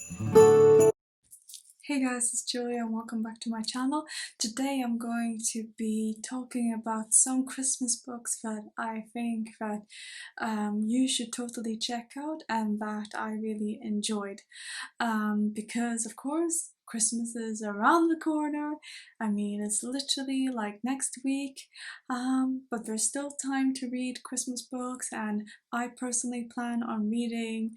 Hey guys, it's Julia and welcome back to my channel. Today I'm going to be talking about some Christmas books that I think that you should totally check out and that I really enjoyed. Because of course Christmas is around the corner. I mean, it's literally like next week, but there's still time to read Christmas books, and I personally plan on reading,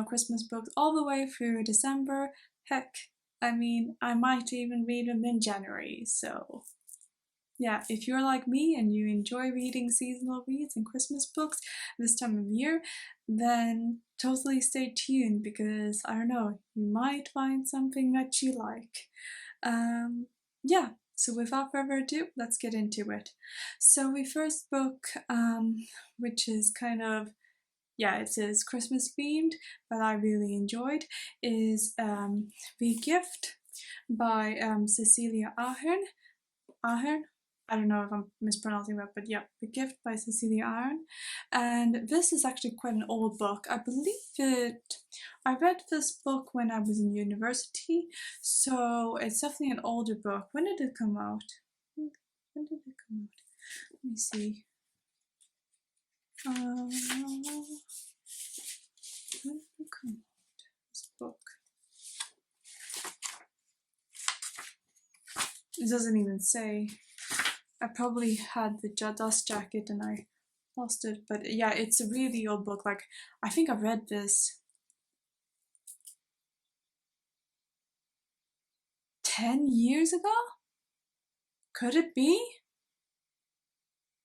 Christmas books all the way through December. Heck, I mean, I might even read them in January, so yeah, if you're like me and you enjoy reading seasonal reads and Christmas books this time of year, then totally stay tuned because I don't know, you might find something that you like. Yeah, so without further ado, let's get into it. So the first book, which is kind of it says Christmas themed, but I really enjoyed, is The Gift by Cecilia Ahern. Ahern? I don't know if I'm mispronouncing that, but yeah, The Gift by Cecilia Ahern. And this is actually quite an old book. I believe I read this book when I was in university, so it's definitely an older book. When did it come out? When did it come out? Let me see. When did it come out? This book. It doesn't even say. I probably had the dust jacket and I lost it, but yeah, it's a really old book. Like, I think I read this 10 years ago? Could it be?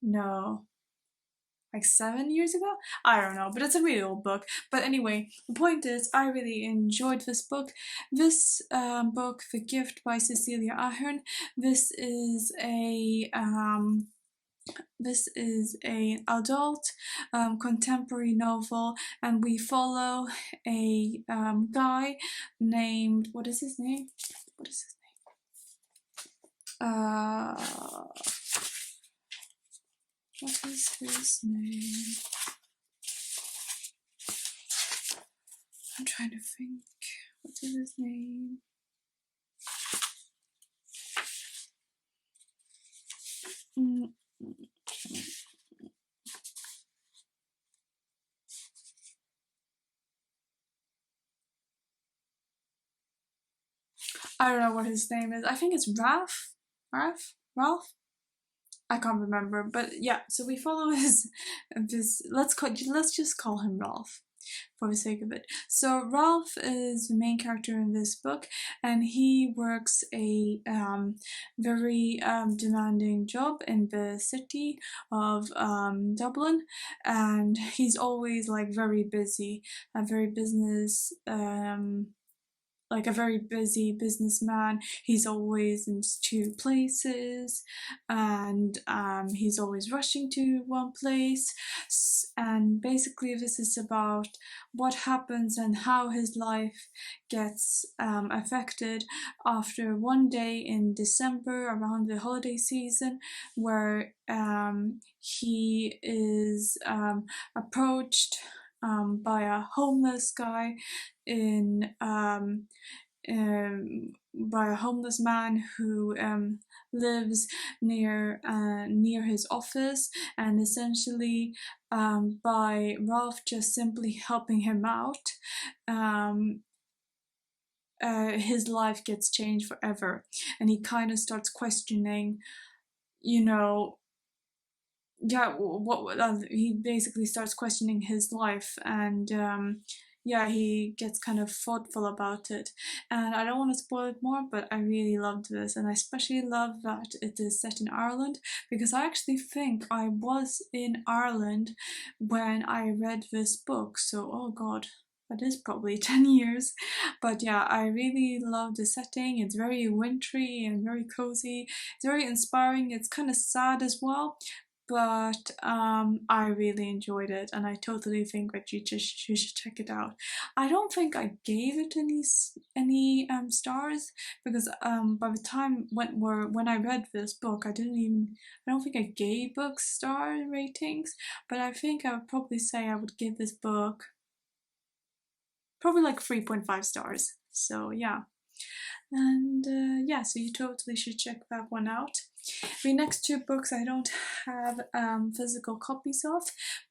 No. Like 7 years ago? I don't know, but it's a really old book. But anyway, the point is, I really enjoyed this book. This book, The Gift by Cecilia Ahern, this is a an adult contemporary novel, and we follow a guy named, what is his name? What is his name? What is his name? I'm trying to think. What is his name? I don't know what his name is. I think it's Ralph. Ralph. I can't remember, but yeah. So we follow his this. Let's just call him Ralph for the sake of it. So Ralph is the main character in this book, and he works a very demanding job in the city of Dublin, and he's always like very busy, a very business like a very busy businessman. He's always in two places, and he's always rushing to one place. And basically, this is about what happens and how his life gets affected after one day in December around the holiday season, where he is approached by a homeless guy in by a homeless man who lives near his office, and essentially by Ralph just simply helping him out, his life gets changed forever, and he kind of starts questioning, you know, he basically starts questioning his life, and he gets kind of thoughtful about it. And I don't want to spoil it more, but I really loved this, and I especially love that it is set in Ireland, because I actually think I was in Ireland when I read this book. So, oh god, that is probably 10 years. But yeah, I really love the setting. It's very wintry and very cozy. It's very inspiring. It's kind of sad as well, but I really enjoyed it, and I totally think that you should check it out. I don't think I gave it any stars, because by the time when I read this book, I don't think I gave books star ratings, but I think I would probably say I would give this book probably like 3.5 stars. So yeah. And yeah, so you totally should check that one out. The next two books I don't have physical copies of,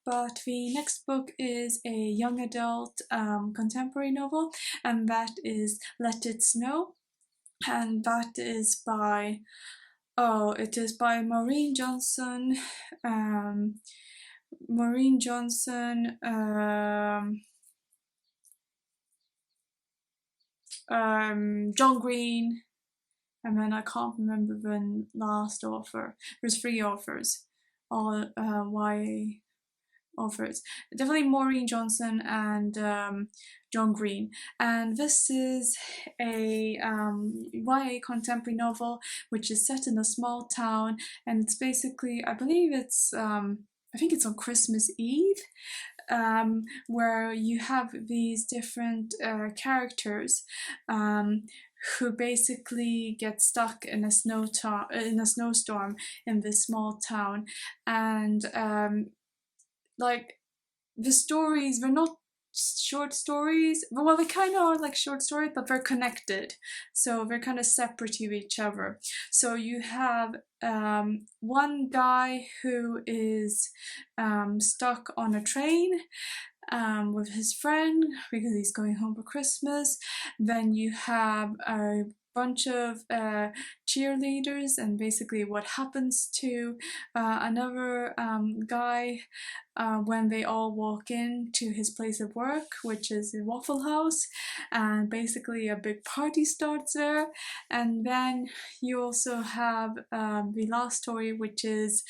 but the next book is a young adult contemporary novel, and that is Let It Snow. And that is by, oh, it is by Maureen Johnson, Maureen Johnson, John Green, and then I can't remember the last author. There's three authors, all YA authors. Definitely Maureen Johnson and John Green. And this is a YA contemporary novel which is set in a small town, and it's basically, I believe it's, I think it's on Christmas Eve. Where you have these different characters who basically get stuck in a snowstorm in this small town, and like the stories, they're not short stories. Well, they kind of are like short stories, but they're connected, so they're kind of separate to each other. So you have one guy who is stuck on a train with his friend because he's going home for Christmas. Then you have a bunch of cheerleaders, and basically what happens to another guy when they all walk in to his place of work, which is a Waffle House, and basically a big party starts there. And then you also have the last story, which is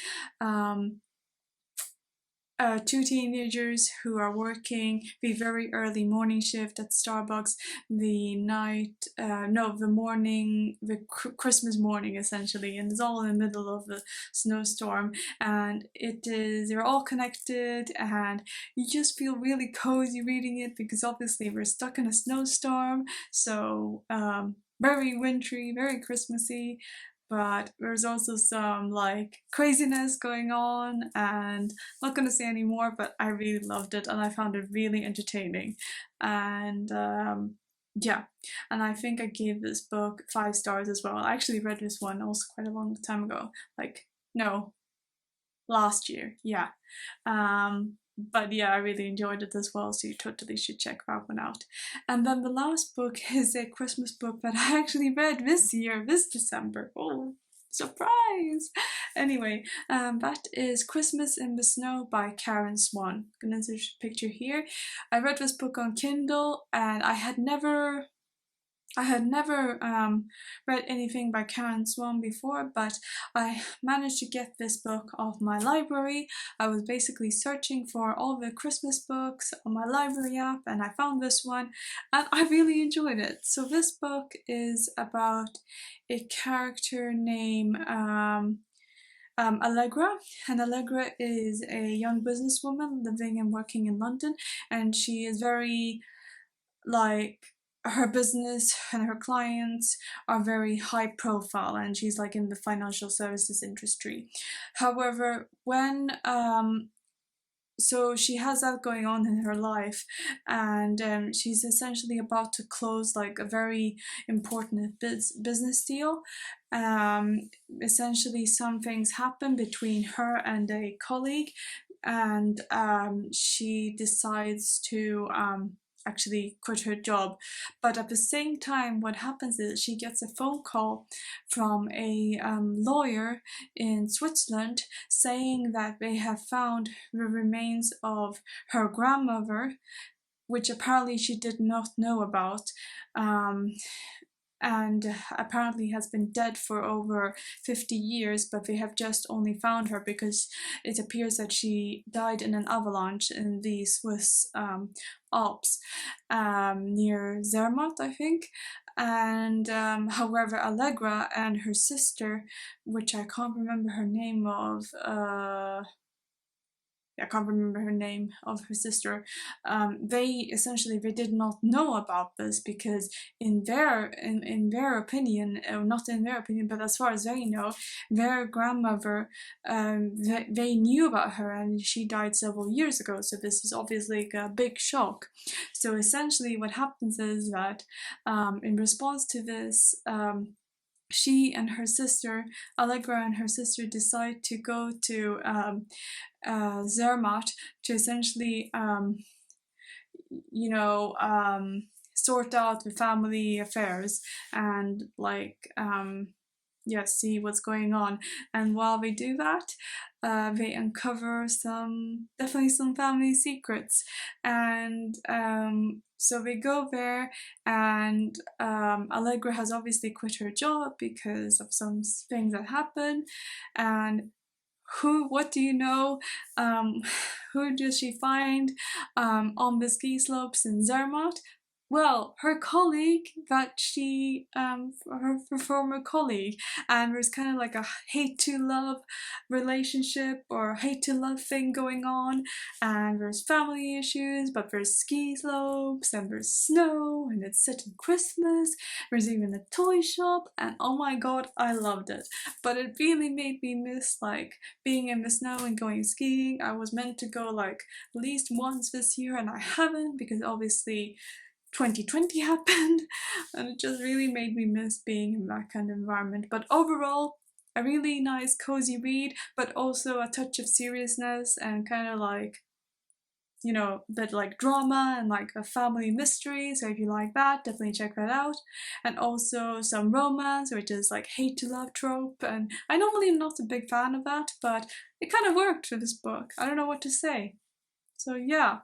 two teenagers who are working the very early morning shift at Starbucks, Christmas morning essentially, and it's all in the middle of the snowstorm, and they're all connected, and you just feel really cozy reading it because obviously we're stuck in a snowstorm, so very wintry, very Christmassy. But there's also some like craziness going on, and I'm not gonna say any more, but I really loved it and I found it really entertaining. And yeah, and I think I gave this book 5 stars as well. I actually read this one also quite a long time ago, like, no, last year, yeah. But yeah, I really enjoyed it as well, so you totally should check that one out. And then the last book is a Christmas book that I actually read this year, this December. Oh, surprise! Anyway, that is Christmas in the Snow by Karen Swan. I'm gonna insert a picture here. I read this book on Kindle, and I had never read anything by Karen Swan before, but I managed to get this book off my library. I was basically searching for all the Christmas books on my library app, and I found this one, and I really enjoyed it. So this book is about a character named Allegra, and Allegra is a young businesswoman living and working in London, and she is very, like, her business and her clients are very high profile, and she's like in the financial services industry. However, when so she has that going on in her life, and she's essentially about to close like a very important business deal. Essentially some things happen between her and a colleague, and she decides to actually quit her job. But at the same time, what happens is she gets a phone call from a lawyer in Switzerland saying that they have found the remains of her grandmother, which apparently she did not know about. And apparently has been dead for over 50 years, but they have just only found her because it appears that she died in an avalanche in the Swiss Alps near Zermatt, I think. And however, Allegra and her sister, which I can't remember her name of, I can't remember her name, of her sister, they did not know about this, because in their opinion, not in their opinion, but as far as they know, their grandmother, they knew about her, and she died several years ago. So this is obviously a big shock. So essentially, what happens is that in response to this, she and her sister, Allegra and her sister, decide to go to Zermatt to essentially, sort out the family affairs and see what's going on. And while they do that, they uncover definitely some family secrets. And so they go there, and Allegra has obviously quit her job because of some things that happen. And what do you know? Who does she find on the ski slopes in Zermatt? Well, her colleague her former colleague, and there's kind of like a hate to love relationship, or hate to love thing going on, and there's family issues, but there's ski slopes, and there's snow, and it's set in Christmas, there's even a toy shop, and oh my god, I loved it. But it really made me miss being in the snow and going skiing. I was meant to go at least once this year, and I haven't, because obviously 2020 happened, and it just really made me miss being in that kind of environment. But overall, a really nice cozy read, but also a touch of seriousness and kind of bit drama and a family mystery. So if you like that, definitely check that out. And also some romance, which is hate to love trope, and I normally am not a big fan of that, but it kind of worked for this book. I don't know what to say. So yeah.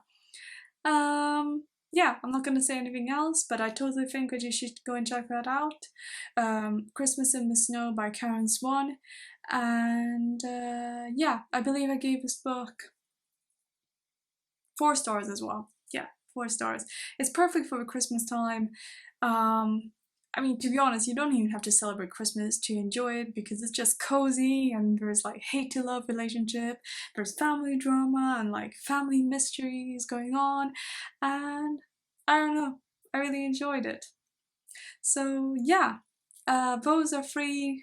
Yeah, I'm not going to say anything else, but I totally think that you should go and check that out. Christmas in the Snow by Karen Swan. And yeah, I believe I gave this book 4 stars as well. Yeah, 4 stars. It's perfect for the Christmas time. I mean, to be honest, you don't even have to celebrate Christmas to enjoy it, because it's just cozy, and there's hate to love relationship, there's family drama and family mysteries going on, and I don't know, I really enjoyed it. So yeah, those are 3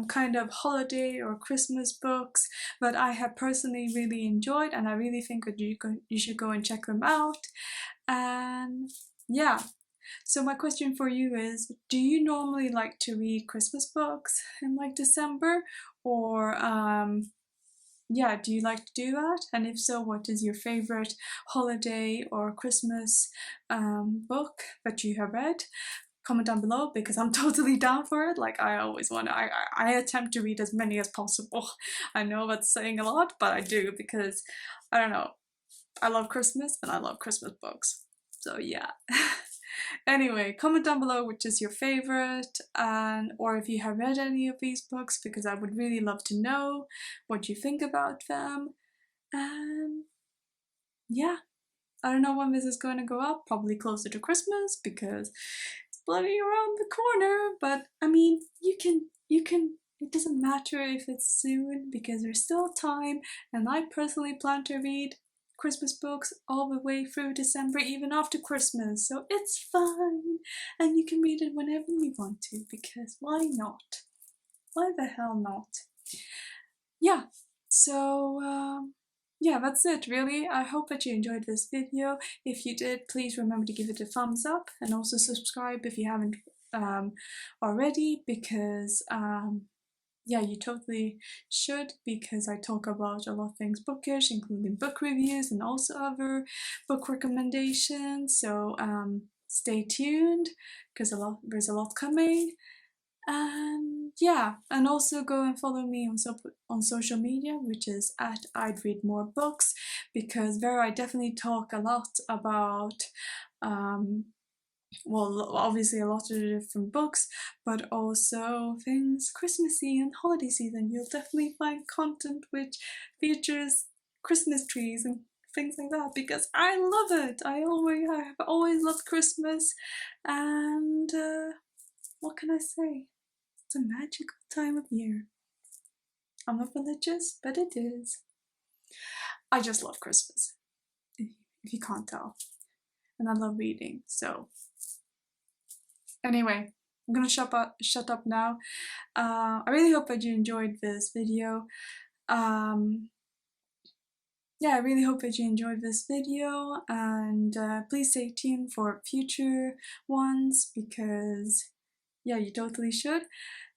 kind of holiday or Christmas books that I have personally really enjoyed, and I really think that you should go and check them out. And yeah. So my question for you is, do you normally like to read Christmas books in December? Or yeah, do you like to do that? And if so, what is your favorite holiday or Christmas book that you have read? Comment down below, because I'm totally down for it. I always want to, I attempt to read as many as possible. I know that's saying a lot, but I do, because I don't know, I love Christmas and I love Christmas books. So yeah. Anyway, comment down below which is your favorite, or if you have read any of these books, because I would really love to know what you think about them. And yeah, I don't know when this is going to go up, probably closer to Christmas, because it's bloody around the corner. But I mean, you can, it doesn't matter if it's soon, because there's still time, and I personally plan to read Christmas books all the way through December, even after Christmas, so it's fine, and you can read it whenever you want to, because why not? Why the hell not? Yeah, so yeah, that's it really. I hope that you enjoyed this video. If you did, please remember to give it a thumbs up, and also subscribe if you haven't already, because yeah, you totally should, because I talk about a lot of things bookish, including book reviews and also other book recommendations. So stay tuned, because there's a lot coming. And yeah, and also go and follow me on social media, which is at I'd Read More Books, because there I definitely talk a lot about well, obviously a lot of different books, but also things Christmassy and holiday season. You'll definitely find content which features Christmas trees and things like that, because I love it. I have always loved Christmas, and what can I say? It's a magical time of year. I'm not religious, but it is. I just love Christmas, if you can't tell. And I love reading, so anyway, I'm gonna shut up now. I really hope that you enjoyed this video. Yeah, I really hope that you enjoyed this video, and please stay tuned for future ones, because yeah, you totally should.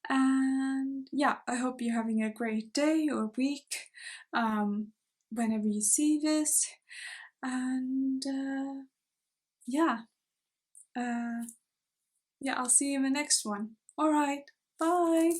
And yeah, I hope you're having a great day or week whenever you see this. And yeah, yeah, I'll see you in the next one. Alright, bye!